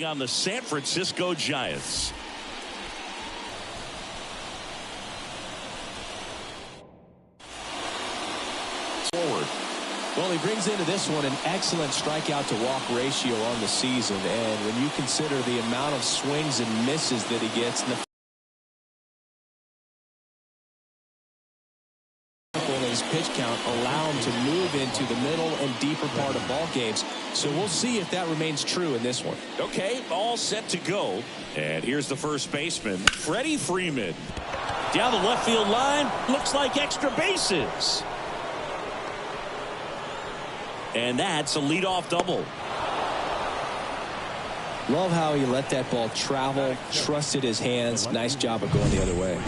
On the San Francisco Giants. Forward. Well, he brings into this one an excellent strikeout to walk ratio on the season, and when you consider the amount of swings and misses that he gets in the his pitch count allow him to move into the middle and deeper part of ball games. So we'll see if that remains true in this one. Okay, all set to go. And here's the first baseman, Freddie Freeman. Down the left field line, looks like extra bases. And that's a leadoff double. Love how he let that ball travel, trusted his hands. Nice job of going the other way.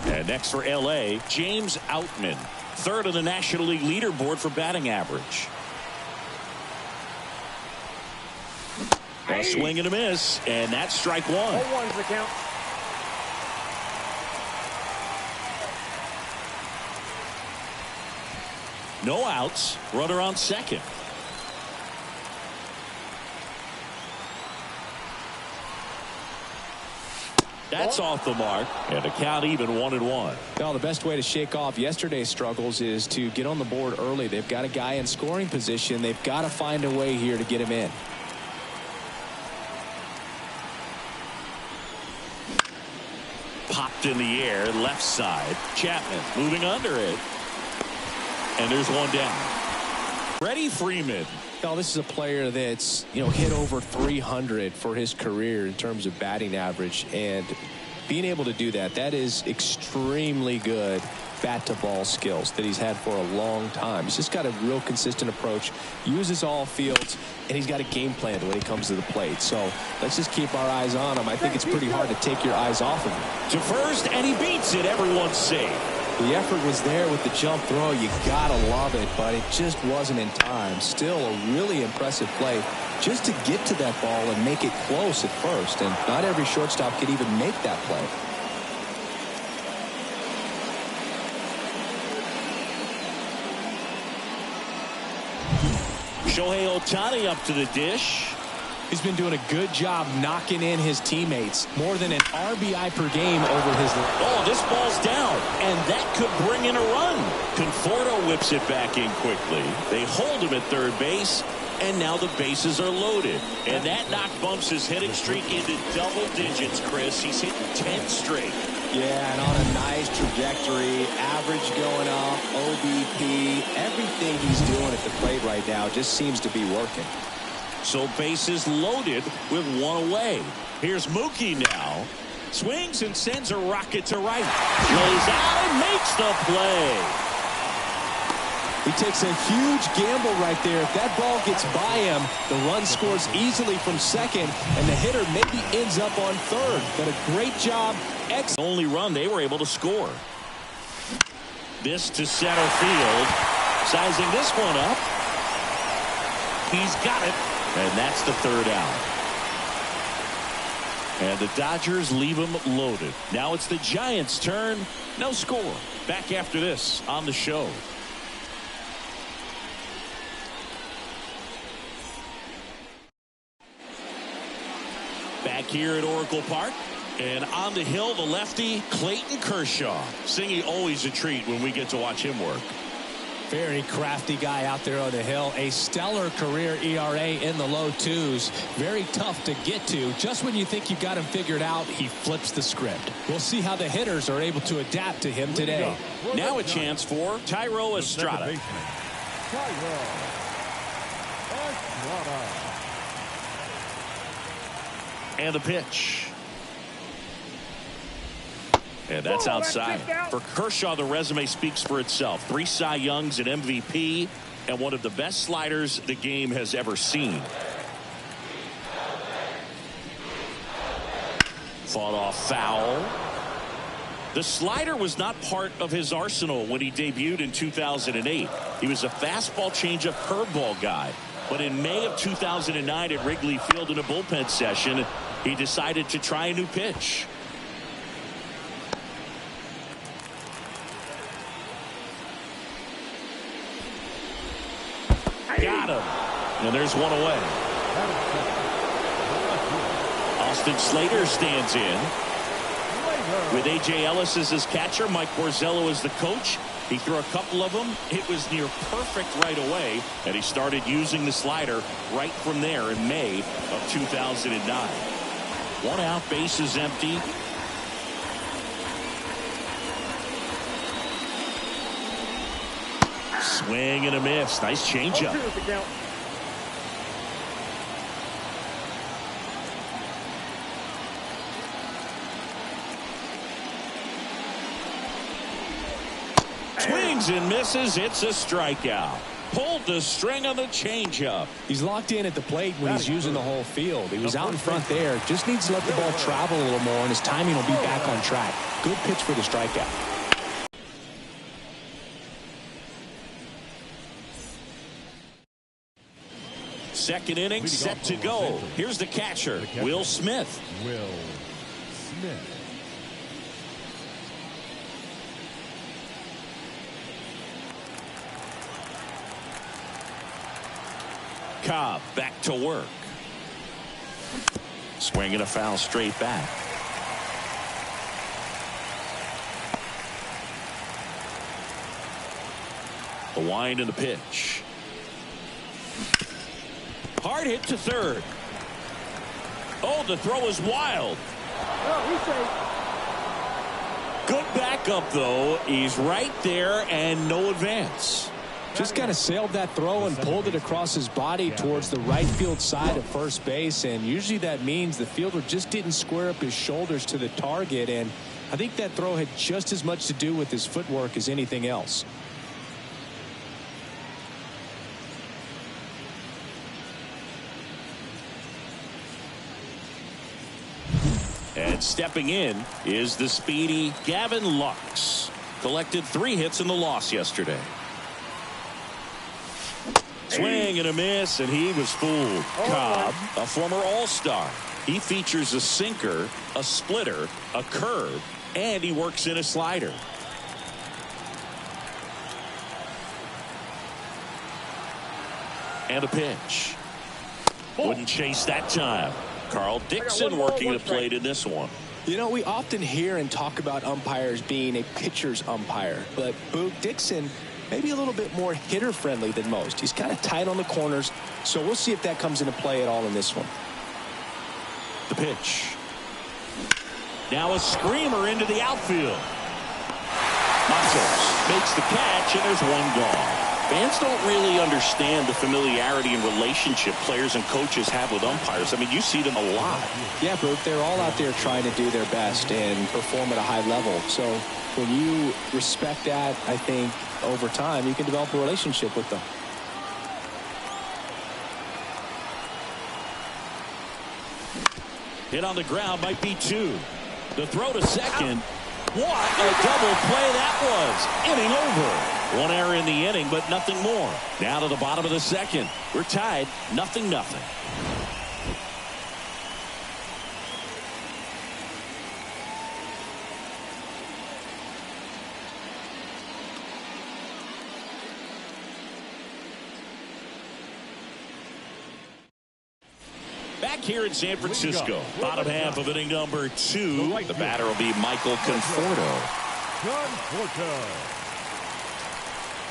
And next for L.A., James Outman, third on the National League leaderboard for batting average. A swing and a miss, and that's strike one. 0-1's the count. No outs, runner on second. That's off the mark, and a count even 1-1. Well, the best way to shake off yesterday's struggles is to get on the board early. They've got a guy in scoring position. They've got to find a way here to get him in. Popped in the air, left side. Chapman moving under it. And there's one down. Freddie Freeman. Well, this is a player that's, hit over 300 for his career in terms of batting average, and being able to do that is extremely good bat to ball skills that he's had for a long time. He's just got a real consistent approach, uses all fields, and he's got a game plan when he comes to the plate. So let's just keep our eyes on him. I think it's pretty hard to take your eyes off of him. To first, and he beats it. Everyone's safe. The effort was there with the jump throw. You gotta love it, but it just wasn't in time. Still a really impressive play just to get to that ball and make it close at first, and not every shortstop could even make that play. Shohei Ohtani up to the dish. He's been doing a good job knocking in his teammates. More than an RBI per game over his... Oh, this ball's down, and that could bring in a run. Conforto whips it back in quickly. They hold him at third base, and now the bases are loaded. And that knock bumps his hitting streak into double digits, Chris. He's hitting 10 straight. Yeah, and on a nice trajectory, average going up, OBP, everything he's doing at the plate right now just seems to be working. So bases loaded with one away. Here's Mookie now. Swings and sends a rocket to right. Lays out and makes the play. He takes a huge gamble right there. If that ball gets by him, the run scores easily from second, and the hitter maybe ends up on third. But a great job. The only run they were able to score. This to center field. Sizing this one up. He's got it. And that's the third out. And the Dodgers leave him loaded. Now it's the Giants' turn. No score. Back after this on the show. Back here at Oracle Park. And on the hill, the lefty, Clayton Kershaw. Singy, always a treat when we get to watch him work. Very crafty guy out there on the hill. A stellar career ERA in the low twos. Very tough to get to. Just when you think you've got him figured out, he flips the script. We'll see how the hitters are able to adapt to him today. Now a chance for Thairo Estrada. And the pitch. And that's outside. For Kershaw, the resume speaks for itself. 3 Cy Youngs, an MVP, and one of the best sliders the game has ever seen. Fought off foul. The slider was not part of his arsenal when he debuted in 2008. He was a fastball changeup curveball guy. But in May of 2009 at Wrigley Field in a bullpen session, he decided to try a new pitch. Got him. And there's one away. Austin Slater stands in. With A.J. Ellis as his catcher, Mike Borzello as the coach. He threw a couple of them. It was near perfect right away, and he started using the slider right from there in May of 2009. 1 out, bases empty. Swing and a miss. Nice changeup. Swings and misses. It's a strikeout. Pulled the string on the changeup. He's locked in at the plate when he's using the whole field. He was out in front there. Just needs to let the ball travel a little more, and his timing will be back on track. Good pitch for the strikeout. Second inning set to go. Here's the catcher, Will Smith. Cobb back to work. Swinging a foul straight back. The wind and the pitch. Hard hit to third. Oh, the throw is wild. Good backup, though. He's right there and no advance. Just kind of sailed that throw and pulled it across his body towards the right field side of first base, and usually that means the fielder just didn't square up his shoulders to the target, and I think that throw had just as much to do with his footwork as anything else. And stepping in is the speedy Gavin Lux. Collected 3 hits in the loss yesterday. Swing and a miss, and he was fooled. Cobb, a former All-Star. He features a sinker, a splitter, a curve, and he works in a slider. And a pitch. Wouldn't chase that time. Carl Dixon working the plate in this one. You know, we often hear and talk about umpires being a pitcher's umpire, but Boog Dixon maybe a little bit more hitter friendly than most. He's kind of tight on the corners, so we'll see if that comes into play at all in this one. The pitch. Now a screamer into the outfield. Matos makes the catch, and there's one gone. Fans don't really understand the familiarity and relationship players and coaches have with umpires. I mean, you see them a lot. Yeah, Brooke, they're all out there trying to do their best and perform at a high level. So when you respect that, I think over time you can develop a relationship with them. Hit on the ground, might be 2. The throw to second. What a double play that was. Inning over. 1 error in the inning, but nothing more. Now to the bottom of the second. We're tied, 0-0. Back here in San Francisco, bottom half of inning number 2. The batter will be Michael Conforto.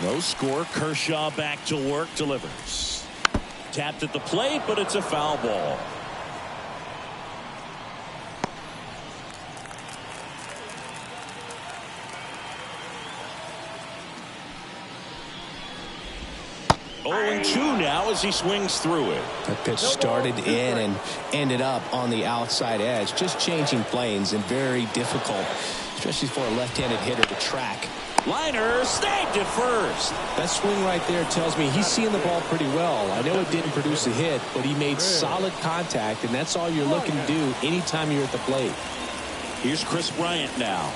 No score. Kershaw back to work, delivers. Tapped at the plate, but it's a foul ball. Oh, and 2 now as he swings through it. That pitch started in and ended up on the outside edge. Just changing planes and very difficult, especially for a left-handed hitter to track. Liner snagged at first. That swing right there tells me he's seeing the ball pretty well. I know it didn't produce a hit, but he made solid contact, and that's all you're looking to do anytime you're at the plate. Here's Chris Bryant now.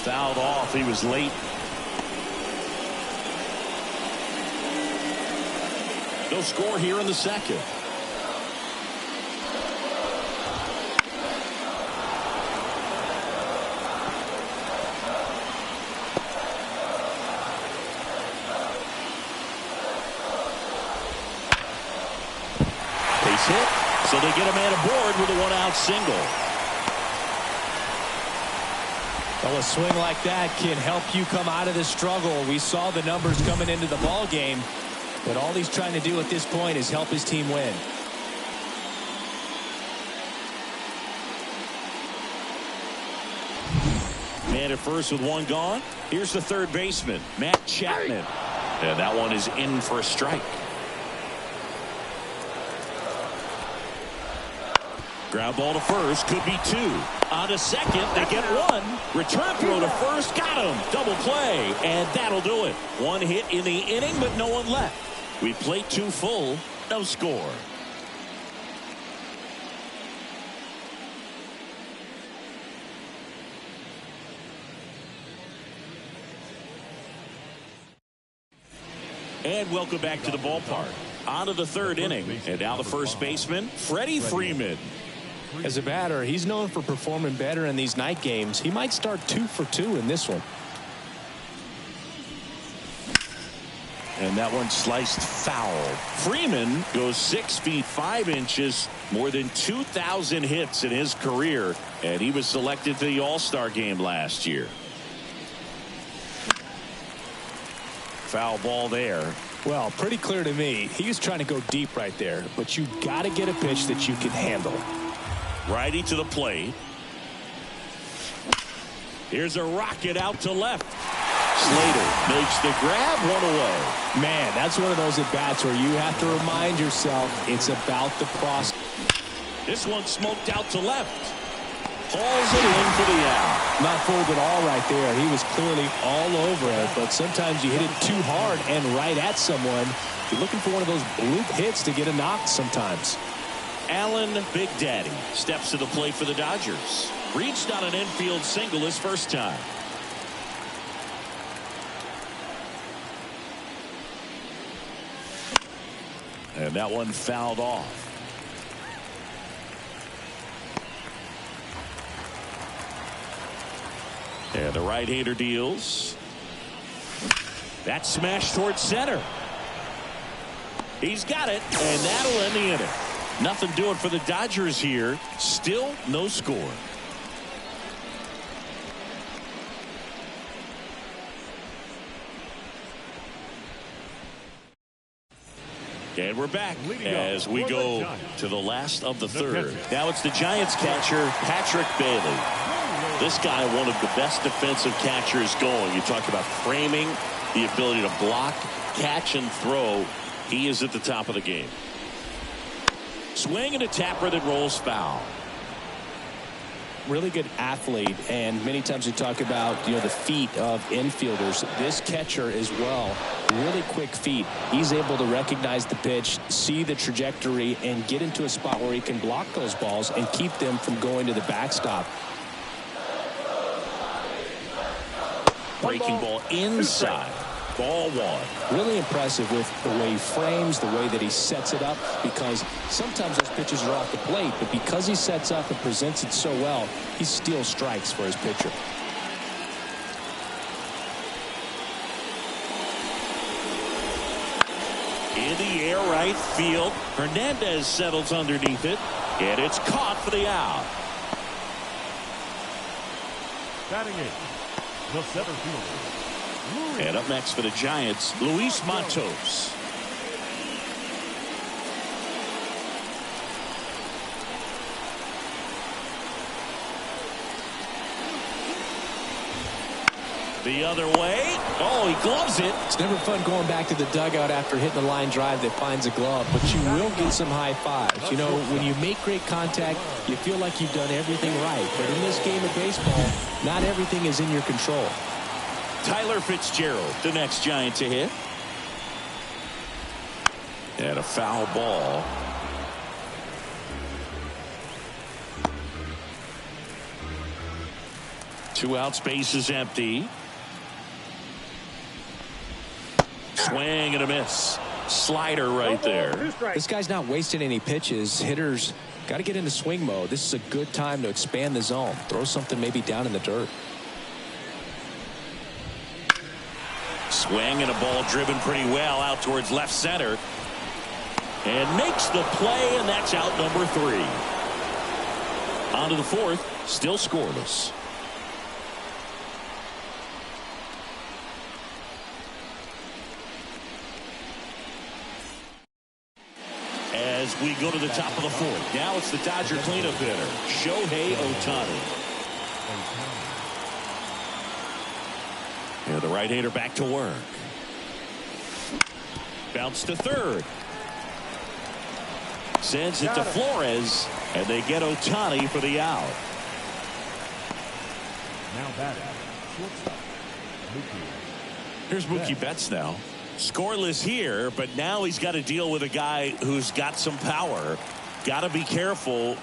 Fouled off. He was late. No score here in the second. hit, so they get a man aboard with a one-out single. Well, a swing like that can help you come out of the struggle. We saw the numbers coming into the ball game, but all he's trying to do at this point is help his team win. Man at first with one gone. Here's the third baseman, Matt Chapman. And that one is in for a strike. Ground ball to first, could be two. On to second, they get one. Return throw to first, got him. Double play, and that'll do it. One hit in the inning, but no one left. We played two full, no score. And welcome back to the ballpark. On to the third inning, and now the first baseman, Freddie Freeman. As a batter, he's known for performing better in these night games. He might start 2 for 2 in this one. And that one sliced foul. Freeman goes 6 feet 5 inches, more than 2,000 hits in his career, and he was selected to the All-Star game last year. Foul ball there. Well, pretty clear to me. He was trying to go deep right there, but you got to get a pitch that you can handle. Righty to the plate. Here's a rocket out to left. Slater makes the grab, one away. Man, that's one of those at-bats where you have to remind yourself it's about the process. This one smoked out to left. Hauls it in for the out. Not fooled at all right there. He was clearly all over it, but sometimes you hit it too hard and right at someone. You're looking for one of those bloop hits to get a knock sometimes. Allen Big Daddy steps to the plate for the Dodgers. Reached on an infield single his first time. And that one fouled off. And the right-hander deals. That smash towards center. He's got it, and that'll end the inning. Nothing doing for the Dodgers here. Still no score. And we're back as we go to the last of the third. Now it's the Giants catcher, Patrick Bailey. This guy, one of the best defensive catchers going. You talk about framing, the ability to block, catch, and throw. He is at the top of the game. Swing and a tapper that rolls foul. Really good athlete, and many times we talk about the feet of infielders. This catcher as well, really quick feet. He's able to recognize the pitch, see the trajectory, and get into a spot where he can block those balls and keep them from going to the backstop. Breaking ball inside. Ball one. Really impressive with the way he frames, the way that he sets it up, because sometimes those pitches are off the plate, but because he sets up and presents it so well, he steals strikes for his pitcher. In the air, right field. Hernandez settles underneath it, and it's caught for the out. Batting it, the center fielder. And up next for the Giants, Luis Matos. The other way. Oh, he gloves it. It's never fun going back to the dugout after hitting a line drive that finds a glove, but you will get some high fives. When you make great contact, you feel like you've done everything right. But in this game of baseball, not everything is in your control. Tyler Fitzgerald, the next Giant to hit. And a foul ball. Two outs, base is empty. Swing and a miss. Slider right there. This guy's not wasting any pitches. Hitters got to get into swing mode. This is a good time to expand the zone. Throw something maybe down in the dirt. Swing and a ball driven pretty well out towards left center. And makes the play, and that's out number 3. On to the 4th, still scoreless. As we go to the top of the 4th, now it's the Dodger cleanup hitter, Shohei Ohtani. And the right-hander back to work. Bounce to 3rd. Sends it to Flores, and they get Ohtani for the out. Now batting, shortstop, Here's Mookie Betts now. Scoreless here, but now he's got to deal with a guy who's got some power. Got to be careful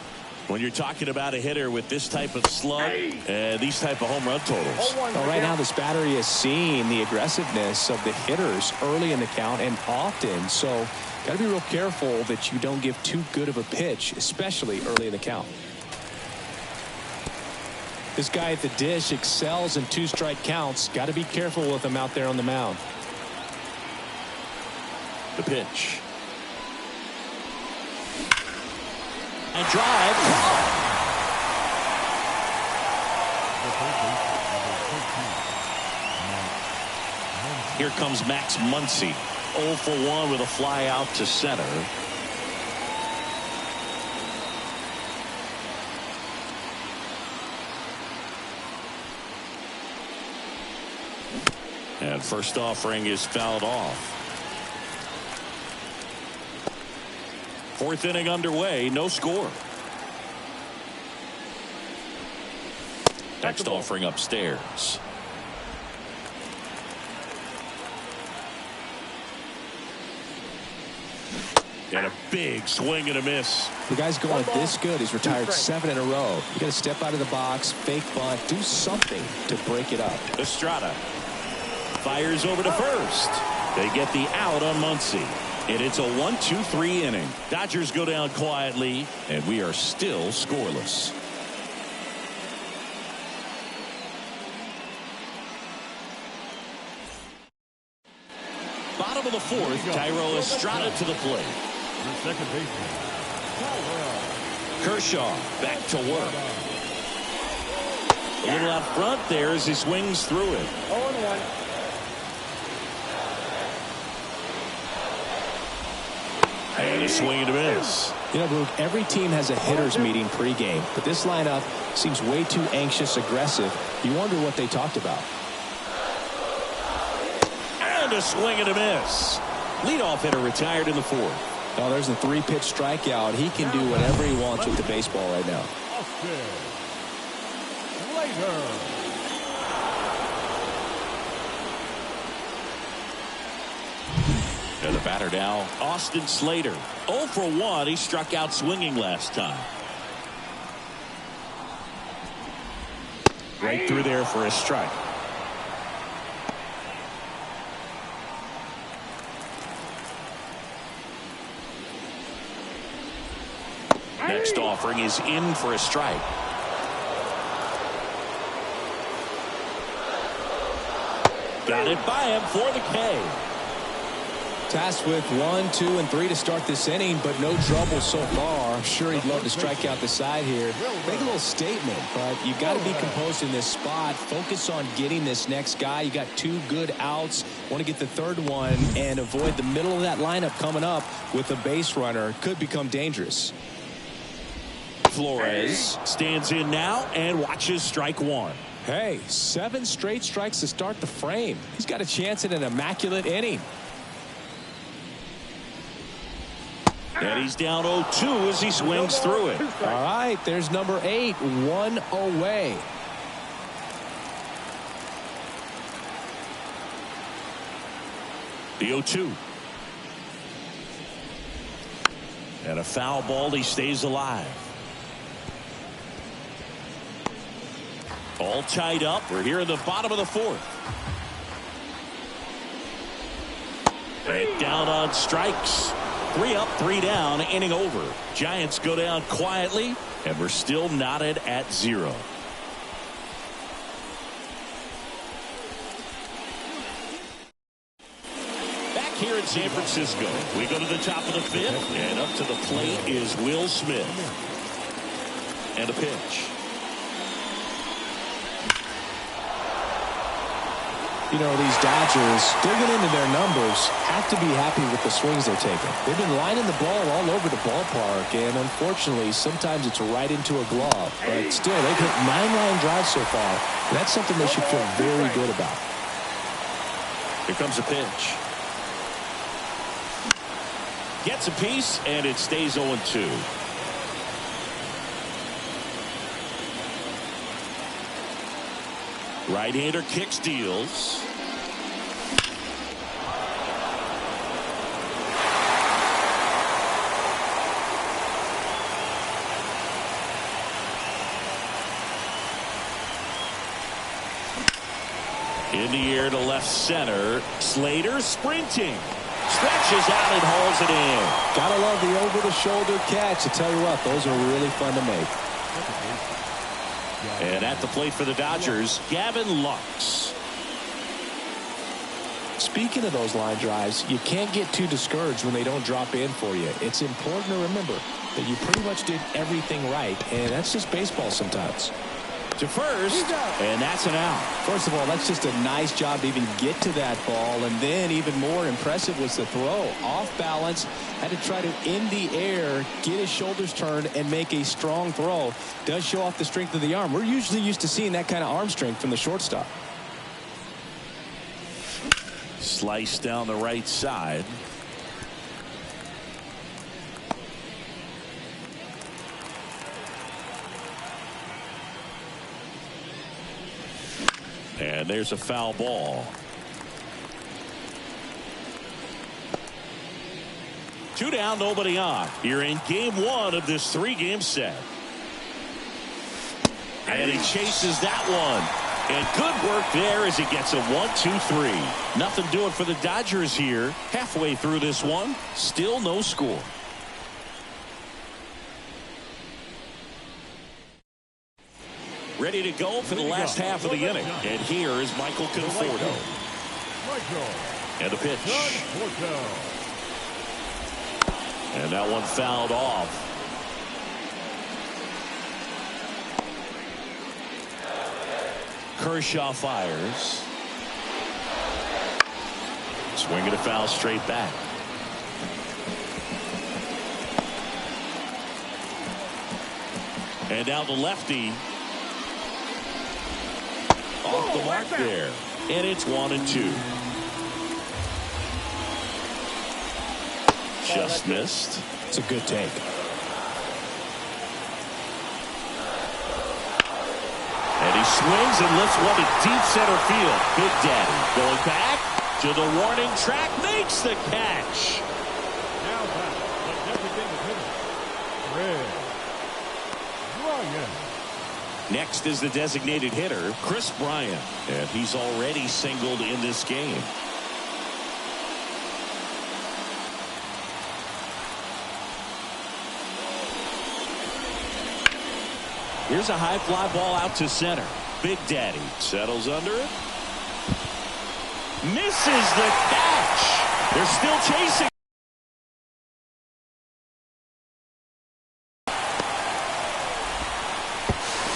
when you're talking about a hitter with this type of slug and these type of home run totals. Well, right now this battery is seeing the aggressiveness of the hitters early in the count and often. So got to be real careful that you don't give too good of a pitch, especially early in the count. This guy at the dish excels in 2-strike counts. Got to be careful with him out there on the mound. The pitch. And drive. Here comes Max Muncy. 0 for 1 with a fly out to center. And first offering is fouled off. 4th inning underway, no score. Next offering upstairs. And a big swing and a miss. The guy's going this good. He's retired 7 in a row. You got to step out of the box, fake bunt, do something to break it up. Estrada fires over to first. They get the out on Muncy. And it's a 1-2-3 inning. Dodgers go down quietly, and we are still scoreless. Bottom of the 4th, Thairo Estrada to the plate. your second baseman, Kershaw back to work. A little out front there as he swings through it. 0-1. And a swing and a miss. You know, Luke, every team has a hitters meeting pregame, but this lineup seems way too anxious, aggressive. You wonder what they talked about. And a swing and a miss. Leadoff hitter retired in the 4th. Oh, there's a 3-pitch strikeout. He can do whatever he wants with the baseball right now. Austin Slater. And the batter now, Austin Slater. 0 for 1. He struck out swinging last time. Right through there for a strike. Next offering is in for a strike. Got it by him for the K. Tasked with 1, 2, and 3 to start this inning, but no trouble so far. I'm sure he'd love to strike out the side here. Make a little statement, but you got to be composed in this spot. Focus on getting this next guy. You got 2 good outs. Want to get the 3rd one and avoid the middle of that lineup coming up with a base runner. Could become dangerous. Flores stands in now and watches strike 1. Hey, 7 straight strikes to start the frame. He's got a chance at an immaculate inning. And he's down 0-2 as he swings through it. All right, there's number 8, 1 away. The 0-2. And a foul ball. He stays alive. All tied up. We're here in the bottom of the 4th. And down on strikes. 3 up, 3 down, inning over. Giants go down quietly, and we're still knotted at 0. Back here in San Francisco. We go to the top of the fifth, and up to the plate is Will Smith. And a pitch. You know, these Dodgers, digging into their numbers, have to be happy with the swings they're taking. They've been lining the ball all over the ballpark, and unfortunately, sometimes it's right into a glove. But still, they've hit 9 line drives so far. And that's something they should feel very good about. Here comes a pitch. Gets a piece, and it stays 0-2. Right-hander kicks, deals. In the air to left center. Slater sprinting. Stretches out and hauls it in. Gotta love the over-the-shoulder catch. I tell you what, those are really fun to make. And at the plate for the Dodgers, Gavin Lux. Speaking of those line drives, you can't get too discouraged when they don't drop in for you. It's important to remember that you pretty much did everything right, and that's just baseball sometimes. To first, and that's an out. First of all, that's just a nice job to even get to that ball, and then even more impressive was the throw. Off balance, had to try to in the air, get his shoulders turned, and make a strong throw. Does show off the strength of the arm. We're usually used to seeing that kind of arm strength from the shortstop. Slice down the right side. And there's a foul ball. 2 down, nobody on. You're in game 1 of this 3-game set. And he chases that one. And good work there as he gets a 1-2-3. Nothing doing for the Dodgers here. Halfway through this one, still no score. Ready to go for the last half of the inning. And here is Michael Conforto. And a pitch. And that one fouled off. Kershaw fires. Swing and a foul straight back. And now the lefty. Off the mark there. And it's 1-2. Just missed. It's a good take. And he swings and lifts one to deep center field. Big Daddy going back to the warning track. Makes the catch. Now back, the designated hitter, Red Ryan. Next is the designated hitter, Chris Bryant. And he's already singled in this game. Here's a high fly ball out to center. Big Daddy settles under it. Misses the catch. They're still chasing.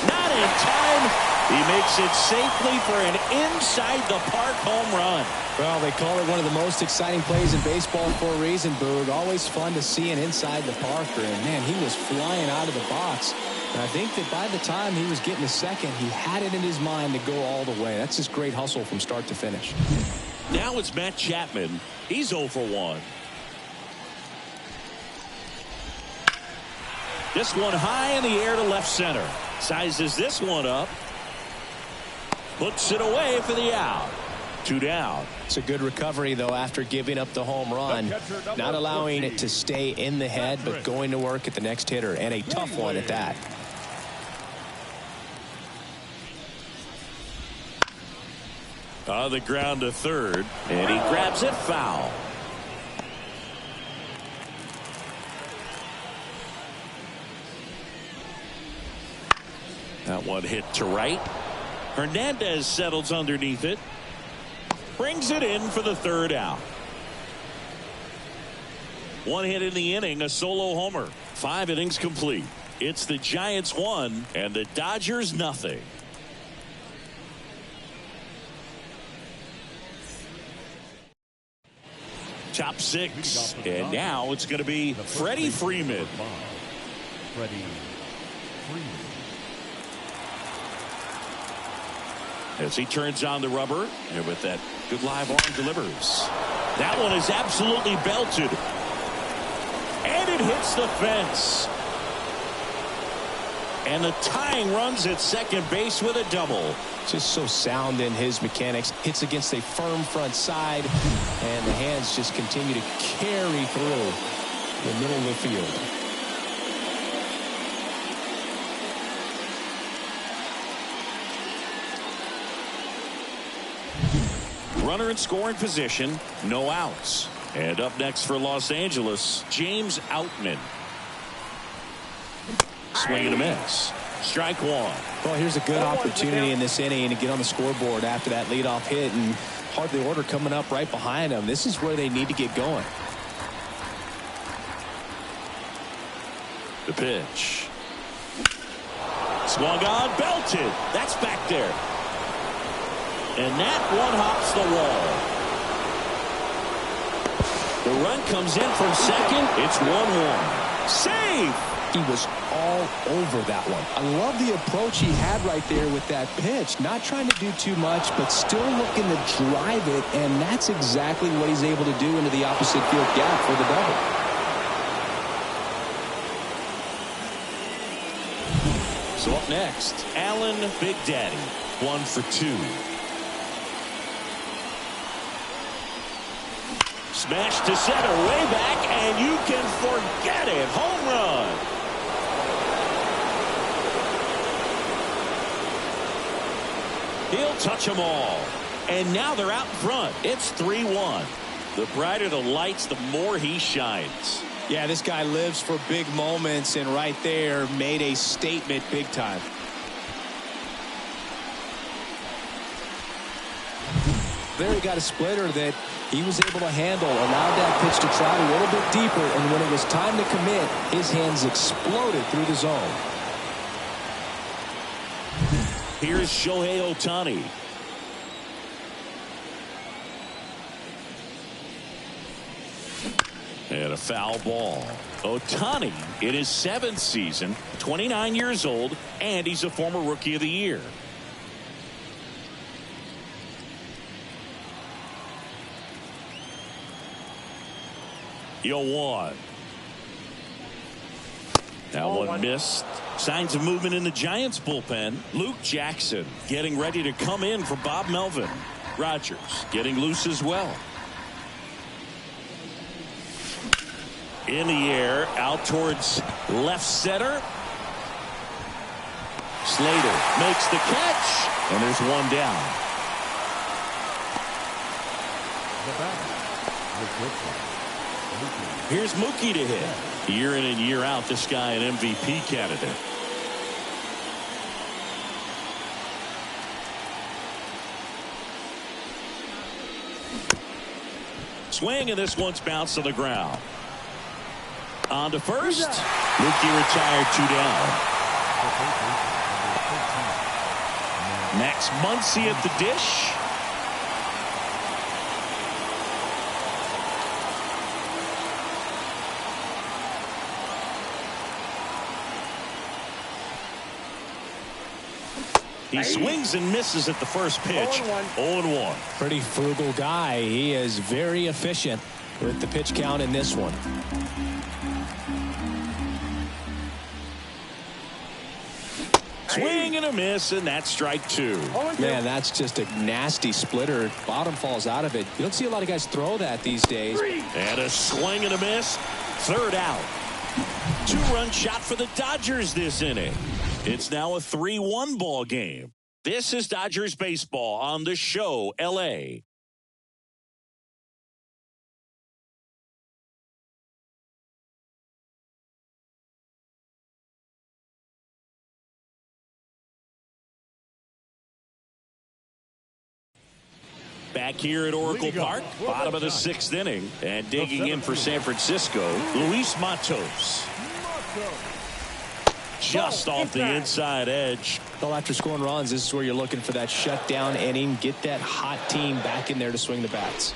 Not in time. He makes it safely for an inside the park home run. Well, they call it one of the most exciting plays in baseball for a reason, Boog. Always fun to see an inside the parker. And, man, he was flying out of the box. And I think that by the time he was getting a second, he had it in his mind to go all the way. That's just great hustle from start to finish. Now it's Matt Chapman. He's 0 for 1. This one high in the air to left center. Sizes this one up. Puts it away for the out. 2 down. It's a good recovery, though, after giving up the home run. Not allowing it to stay in the head, but going to work at the next hitter. And a tough one at that. On the ground to third. And he grabs it foul. That one hit to right. Hernandez settles underneath it. Brings it in for the 3rd out. One hit in the inning, a solo homer. 5 innings complete. It's the Giants 1 and the Dodgers nothing. Top 6, and now it's going to be Freddie Freeman. Freddie Freeman. As he turns on the rubber, and with that good live arm delivers. That one is absolutely belted. And it hits the fence. And the tying runs at second base with a double. Just so sound in his mechanics. Hits against a firm front side, and the hands just continue to carry through the middle of the field. Runner in scoring position, no outs. And up next for Los Angeles, James Outman. Swing and a miss. Strike 1. Well, here's a good opportunity in this inning to get on the scoreboard after that leadoff hit, and hardly order coming up right behind them. This is where they need to get going. The pitch. Swung on, belted. That's back there. And that one hops the wall. The run comes in from second. It's 1-1. Save! He was all over that one. I love the approach he had right there with that pitch. Not trying to do too much, but still looking to drive it, and that's exactly what he's able to do into the opposite field gap for the double. So up next, Allen Big Daddy. 1 for 2. Smash to center, way back, and you can forget it. Home run. He'll touch them all. And now they're out in front. It's 3-1. The brighter the lights, the more he shines. Yeah, this guy lives for big moments, and right there made a statement big time. There he got a splitter that he was able to handle, allowed that pitch to try a little bit deeper, and when it was time to commit, his hands exploded through the zone. Here's Shohei Ohtani. And a foul ball. Ohtani in his 7th season, 29 years old, and he's a former Rookie of the Year. Yo, 1. That one missed. Signs of movement in the Giants bullpen. Luke Jackson getting ready to come in for Bob Melvin. Rogers getting loose as well. In the air, out towards left center. Slater makes the catch, and there's one down. Here's Mookie to hit. Year in and year out, this guy an MVP candidate. Swing, and this one's bounced to the ground. On to first. Mookie retired, 2 down. Max Muncy at the dish. He swings and misses at the first pitch. 0-1. Pretty frugal guy. He is very efficient with the pitch count in this one. Swing and a miss, and that's strike 2. Man, that's just a nasty splitter. Bottom falls out of it. You don't see a lot of guys throw that these days. And a swing and a miss. 3rd out. 2-run shot for the Dodgers this inning. It's now a 3-1 ball game. This is Dodgers baseball on the show, LA. Back here at Oracle Park, bottom of the 6th inning. And digging in for San Francisco, Luis Matos. Just off the inside edge. Well, after scoring runs, this is where you're looking for that shutdown inning. Get that hot team back in there to swing the bats.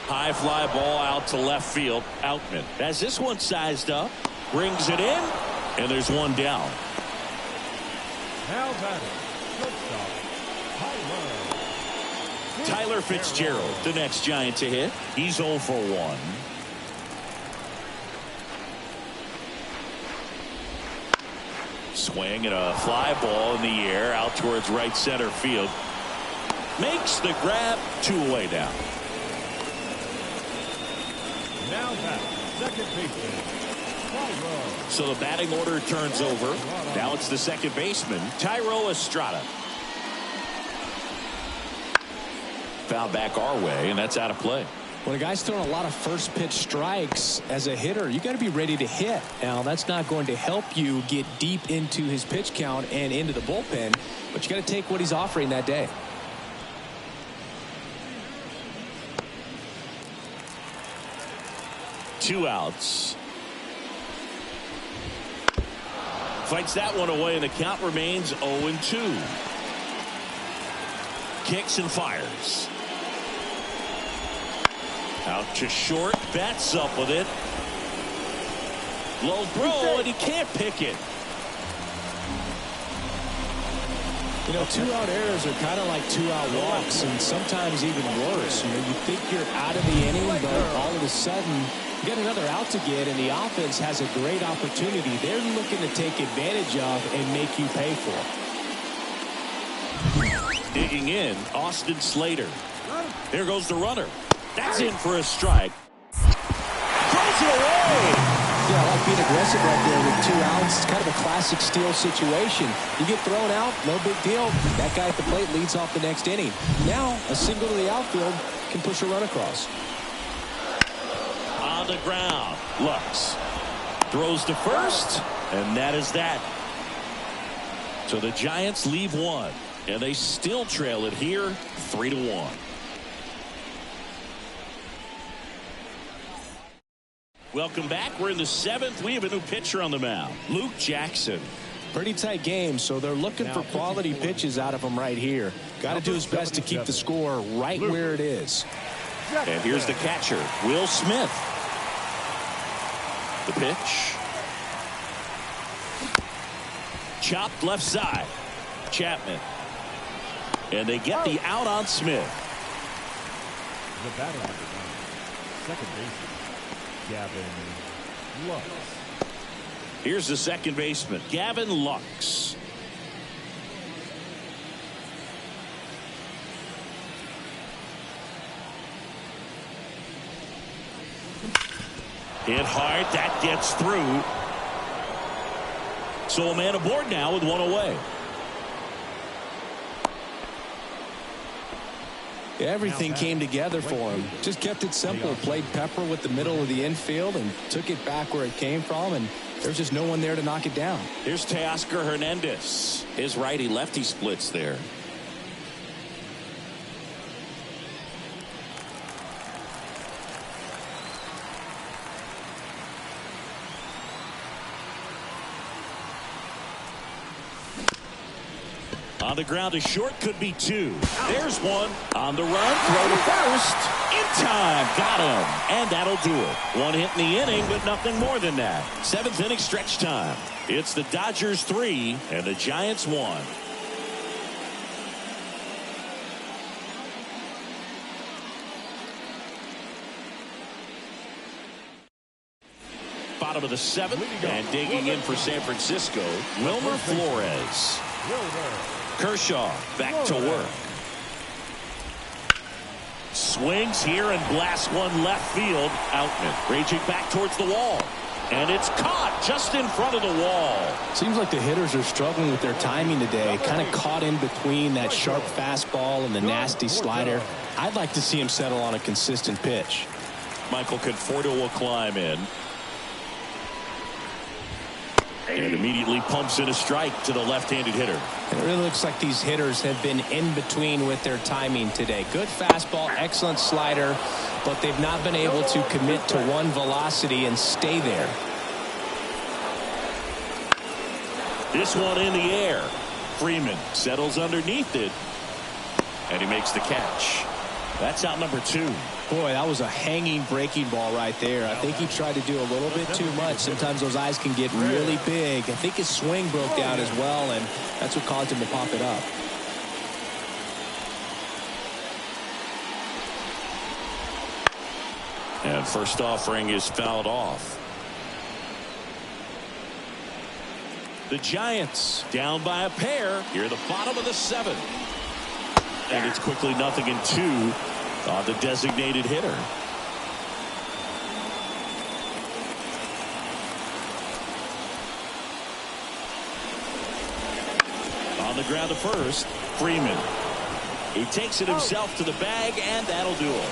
High fly ball out to left field. Outman has this one sized up. Brings it in. And there's one down. Now batting, shortstop, Tyler Fitzgerald, the next Giant to hit. He's 0 for 1. Swing and a fly ball in the air out towards right center field. Makes the grab, 2 away now. Now batting, second baseman. So the batting order turns over. Now it's the second baseman, Tyro Estrada. Foul back our way, and that's out of play. When a guy's throwing a lot of first pitch strikes as a hitter, you got to be ready to hit. Now, that's not going to help you get deep into his pitch count and into the bullpen, but you got to take what he's offering that day. Two outs. Fights that one away, and the count remains 0-2. Kicks and fires. Out to short. Bats up with it. Low throw, and he can't pick it. You know, 2-out errors are kind of like 2-out walks, and sometimes even worse. You know, you think you're out of the inning, but all of a sudden you get another out to get, and the offense has a great opportunity. They're looking to take advantage of and make you pay for it. Digging in, Austin Slater. There goes the runner. That's in for a strike. Throws it away. Yeah, I like being aggressive right there with 2 outs. It's kind of a classic steal situation. You get thrown out, no big deal. That guy at the plate leads off the next inning. Now, a single to the outfield can push a run across. On the ground, Lux throws to first, and that is that. So the Giants leave one, and they still trail it here 3-1. Welcome back. We're in the 7th. We have a new pitcher on the mound, Luke Jackson. Pretty tight game, so they're looking for quality pitches out of him right here. Got to do his best to keep the score right where it is. And here's the catcher, Will Smith. The pitch. Chopped left side. Chapman. And they get the out on Smith. The batter on the mound, second baseman, Gavin Lux. Here's the second baseman, Gavin Lux. Hit hard, that gets through. So a man aboard now with one away. Everything came together for him. Just kept it simple. Played pepper with the middle of the infield and took it back where it came from, and there's just no one there to knock it down. Here's Teoscar Hernandez. His righty-lefty splits there. On the ground to short, could be 2. There's one. On the run, throw to first. In time, got him. And that'll do it. One hit in the inning, but nothing more than that. 7th inning stretch time. It's the Dodgers 3 and the Giants 1. Bottom of the 7th, and digging in for San Francisco, Wilmer Flores. Kershaw back to work. Swings here and blasts one left field. Outman raging back towards the wall. And it's caught just in front of the wall. Seems like the hitters are struggling with their timing today. Kind of caught in between that sharp fastball and the nasty slider. I'd like to see him settle on a consistent pitch. Michael Conforto will climb in. And immediately pumps in a strike to the left-handed hitter. It really looks like these hitters have been in between with their timing today. Good fastball, excellent slider, but they've not been able to commit to one velocity and stay there. This one in the air. Freeman settles underneath it, and he makes the catch. That's out number 2. Boy, that was a hanging breaking ball right there. I think he tried to do a little bit too much. Sometimes those eyes can get really big. I think his swing broke down as well, and that's what caused him to pop it up. And first offering is fouled off. The Giants down by a pair here at the bottom of the 7th. And it's quickly 0-2 on the designated hitter. On the ground to first, Freeman. He takes it himself to the bag, and that'll do it.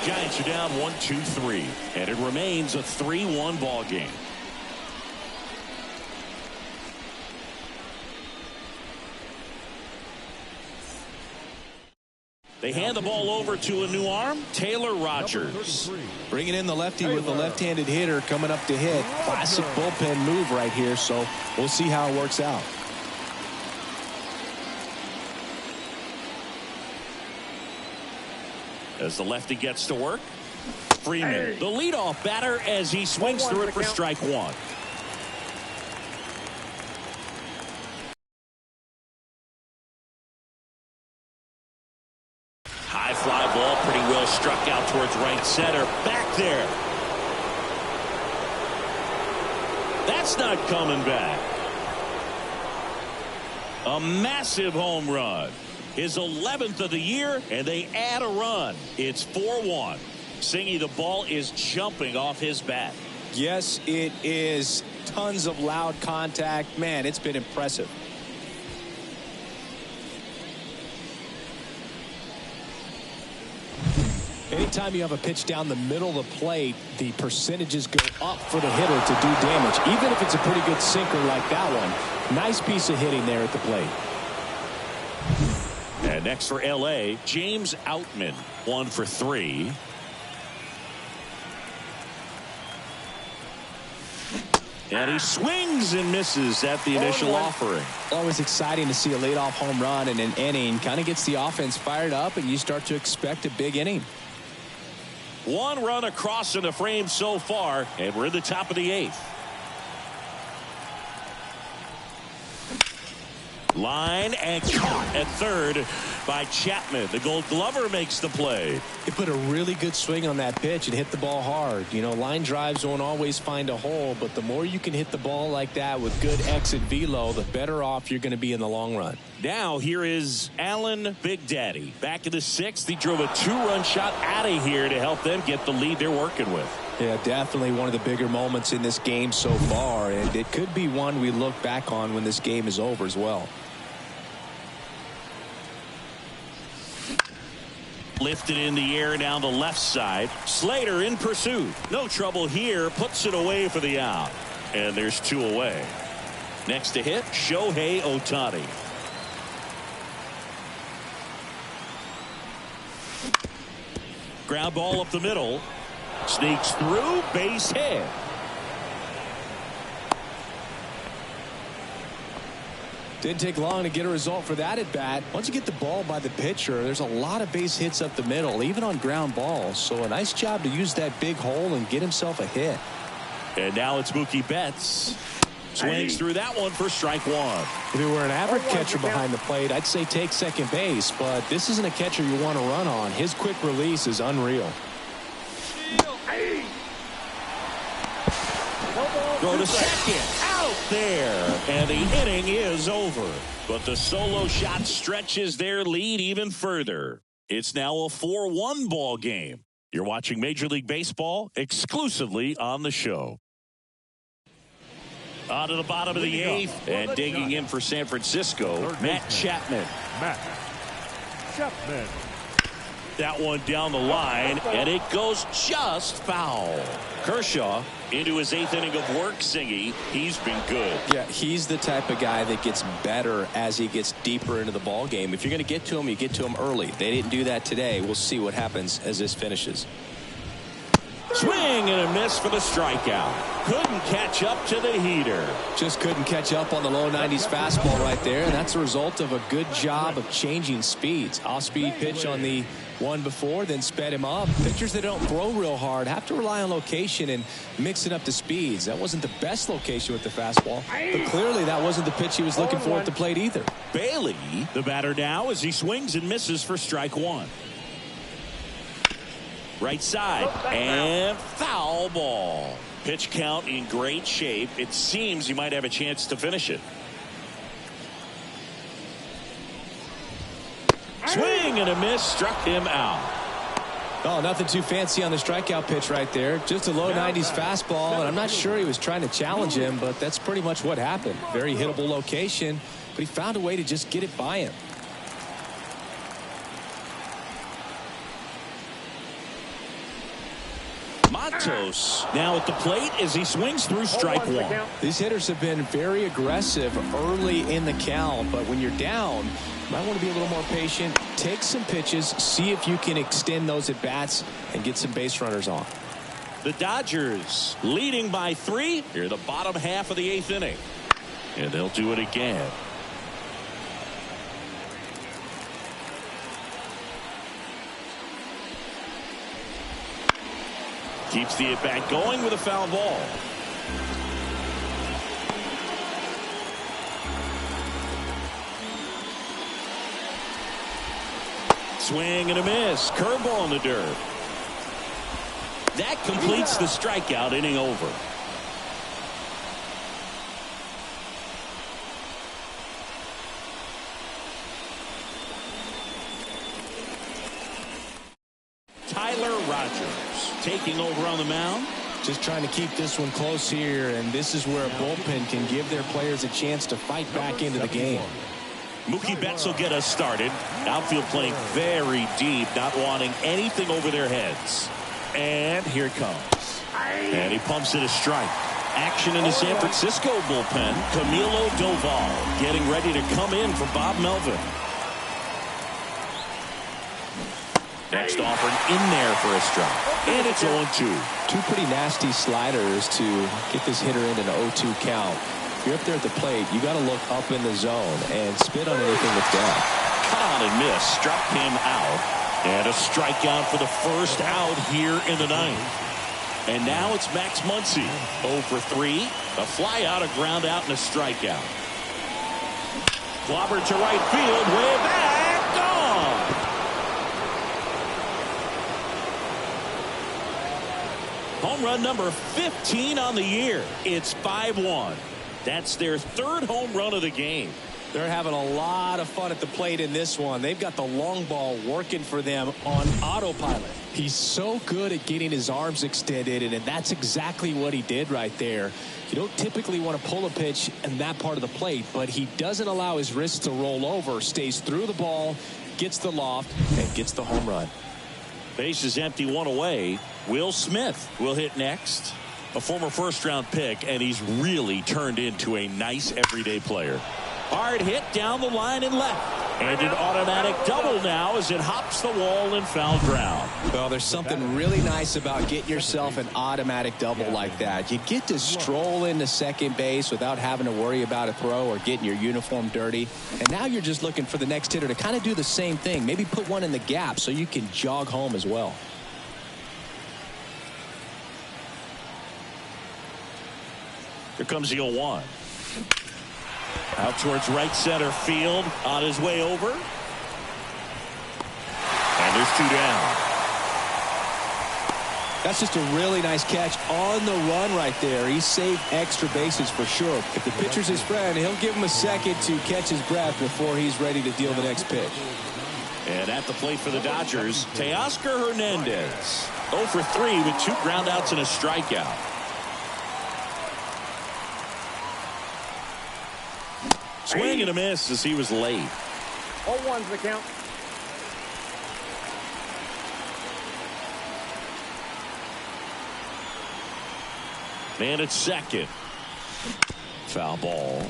Giants are down 1-2-3, and it remains a 3-1 ball game. They hand the ball over to a new arm, Taylor Rogers. Bringing in the lefty with the left-handed hitter coming up to hit. Classic bullpen move right here, so we'll see how it works out. As the lefty gets to work, Freeman, the leadoff batter, as he swings through it for strike 1. High fly ball, pretty well struck out towards right center. Back there. That's not coming back. A massive home run. His 11th of the year, and they add a run. It's 4-1. Singy, the ball is jumping off his bat. Yes, it is. Tons of loud contact. Man, it's been impressive. Anytime you have a pitch down the middle of the plate, the percentages go up for the hitter to do damage, even if it's a pretty good sinker like that one. Nice piece of hitting there at the plate. And next for L.A., James Outman, 1 for 3. And he swings and misses at the initial offering. Always exciting to see a leadoff home run in an inning. Kind of gets the offense fired up, and you start to expect a big inning. 1 run across in the frame so far, and we're in the top of the 8th. Line and caught at third by Chapman. The Gold Glover makes the play. He put a really good swing on that pitch and hit the ball hard. You know, line drives won't always find a hole, but the more you can hit the ball like that with good exit velo, the better off you're going to be in the long run. Now here is Allen Big Daddy. Back in the 6th, he drove a 2-run shot out of here to help them get the lead they're working with. Yeah, definitely one of the bigger moments in this game so far, and it could be one we look back on when this game is over as well. Lifted in the air down the left side. Slater in pursuit. No trouble here. Puts it away for the out. And there's 2 away. Next to hit, Shohei Ohtani. Ground ball up the middle. Sneaks through. Base hit. Didn't take long to get a result for that at bat. Once you get the ball by the pitcher, there's a lot of base hits up the middle, even on ground balls. So a nice job to use that big hole and get himself a hit. And now it's Mookie Betts. Swings through that one for strike 1. If you were an average catcher behind the plate, I'd say take second base, but this isn't a catcher you want to run on. His quick release is unreal. Go to second. Out there. And the inning is over. But the solo shot stretches their lead even further. It's now a 4-1 ball game. You're watching Major League Baseball exclusively on the show. On to the bottom of the 8th. And digging in for San Francisco, Matt Chapman. Matt Chapman. hit that one down the line, and it goes just foul. Kershaw into his 8th inning of work, Singy. He's been good. Yeah, he's the type of guy that gets better as he gets deeper into the ball game. If you're going to get to him, you get to him early. They didn't do that today. We'll see what happens as this finishes. Swing and a miss for the strikeout. Couldn't catch up to the heater. Just couldn't catch up on the low 90s fastball right there, and that's a result of a good job of changing speeds. Off-speed pitch on the one before, then sped him up. Pitchers that don't throw real hard have to rely on location and mixing up the speeds. That wasn't the best location with the fastball, but clearly that wasn't the pitch he was looking for at the plate either. Bailey, the batter now, as he swings and misses for strike one. Right side, and foul ball. Pitch count in great shape. It seems he might have a chance to finish it. Swing and a miss, struck him out. Oh, nothing too fancy on the strikeout pitch right there. Just a low 90s fastball, and I'm not sure he was trying to challenge him, but that's pretty much what happened. Very hittable location, but he found a way to just get it by him. Matos now at the plate as he swings through strike one. These hitters have been very aggressive early in the count, but when you're down, you might want to be a little more patient. Take some pitches, see if you can extend those at bats and get some base runners on. The Dodgers leading by 3 here the bottom half of the 8th inning, and they'll do it again. Keeps the at-bat going with a foul ball. Swing and a miss. Curveball in the dirt. That completes the strikeout, inning over. Tyler Rogers taking over on the mound. Just trying to keep this one close here, and this is where a bullpen can give their players a chance to fight back into the game. Mookie Betts will get us started. Outfield playing very deep, not wanting anything over their heads. And here it comes. And he pumps it a strike. Action in the San Francisco bullpen. Camilo Doval getting ready to come in for Bob Melvin. Next offering in there for a strike. And it's 0-2. Two pretty nasty sliders to get this hitter in an 0-2 count. If you're up there at the plate, you got to look up in the zone and spit on anything that's down. Cut on and miss. Struck him out. And a strikeout for the first out here in the 9th. And now it's Max Muncy. 0 for 3. A fly out, a ground out, and a strikeout. Clobbered to right field. Way back. Gone. Home run number 15 on the year. It's 5-1. That's their 3rd home run of the game. They're having a lot of fun at the plate in this one. They've got the long ball working for them on autopilot. He's so good at getting his arms extended, and that's exactly what he did right there. You don't typically want to pull a pitch in that part of the plate, but he doesn't allow his wrists to roll over, stays through the ball, gets the loft, and gets the home run. Base is empty, 1 away. Will Smith will hit next. A former first-round pick, and he's really turned into a nice everyday player. Hard hit down the line and left. And an automatic double now as it hops the wall and foul ground. Well, there's something really nice about getting yourself an automatic double like that. You get to stroll into second base without having to worry about a throw or getting your uniform dirty. And now you're just looking for the next hitter to kind of do the same thing. Maybe put one in the gap so you can jog home as well. Here comes the 0-1. Out towards right center field on his way over. And there's 2 down. That's just a really nice catch on the run right there. He saved extra bases for sure. If the pitcher's his friend, he'll give him a second to catch his breath before he's ready to deal the next pitch. And at the plate for the Dodgers, Teoscar Hernandez. 0 for 3 with 2 groundouts and a strikeout. Swing and a miss as he was late. 0-1's the count. Man at second. Foul ball.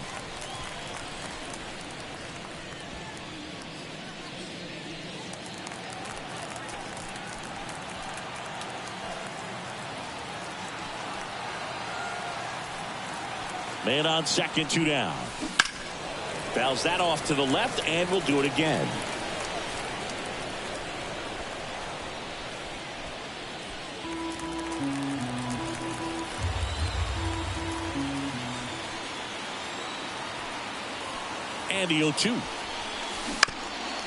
Man on second, 2 down. Fouls that off to the left, and we'll do it again. And the 0-2.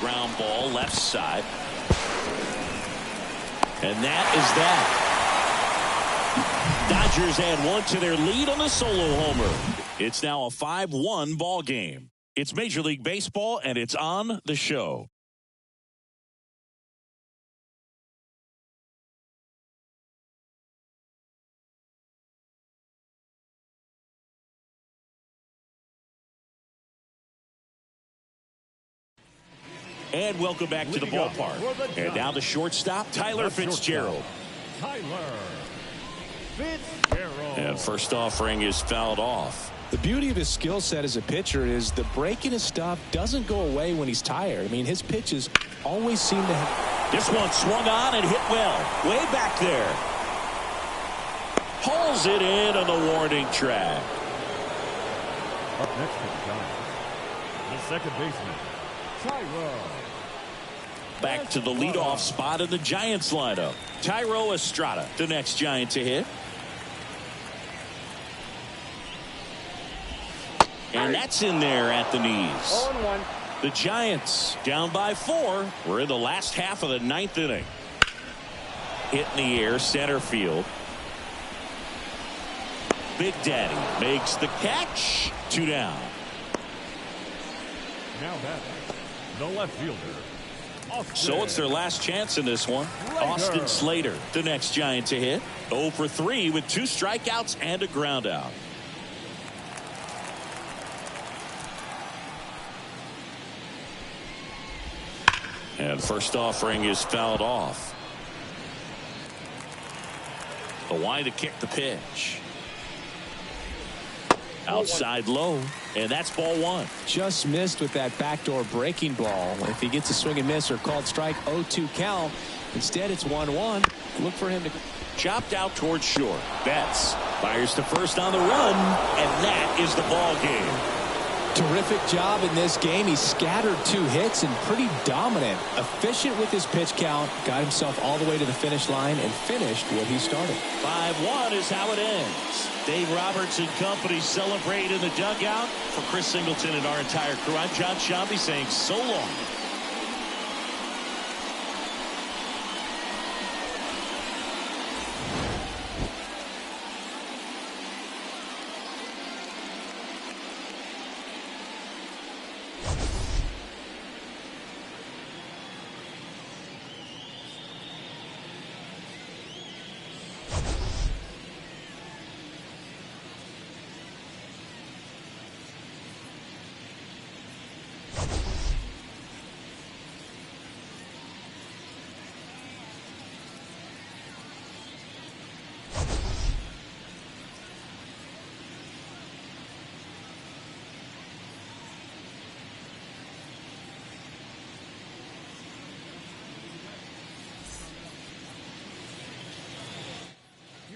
Ground ball left side. And that is that. Dodgers add 1 to their lead on a solo homer. It's now a 5-1 ball game. It's Major League Baseball, and it's on the show. And welcome back to the ballpark. And now the shortstop, Tyler Fitzgerald. And first offering is fouled off. The beauty of his skill set as a pitcher is the breaking his stuff doesn't go away when he's tired. I mean, his pitches always seem to have. This one swung on and hit well. Way back there. Hauls it in on the warning track. Up next to the Giants, the second baseman, Tyro. Back to the leadoff spot in the Giants lineup. Tyro Estrada, the next Giant to hit. And that's in there at the knees. The Giants down by 4. We're in the last half of the 9th inning. Hit in the air, center field. Big Daddy makes the catch. 2 down. Now that the left fielder. So it's their last chance in this one. Austin Slater, the next Giant to hit. 0 for 3 with 2 strikeouts and a ground out. And first offering is fouled off. The line to kick the pitch. Outside low, and that's ball 1. Just missed with that backdoor breaking ball. If he gets a swing and miss or called strike, 0-2 count. Instead, it's 1-1. Look for him to. Chopped out towards short. Betts fires to first on the run, and that is the ball game. Terrific job in this game. He scattered 2 hits and pretty dominant. Efficient with his pitch count. Got himself all the way to the finish line and finished what he started. 5-1 is how it ends. Dave Roberts and company celebrate in the dugout. For Chris Singleton and our entire crew, I'm John Shambi saying so long.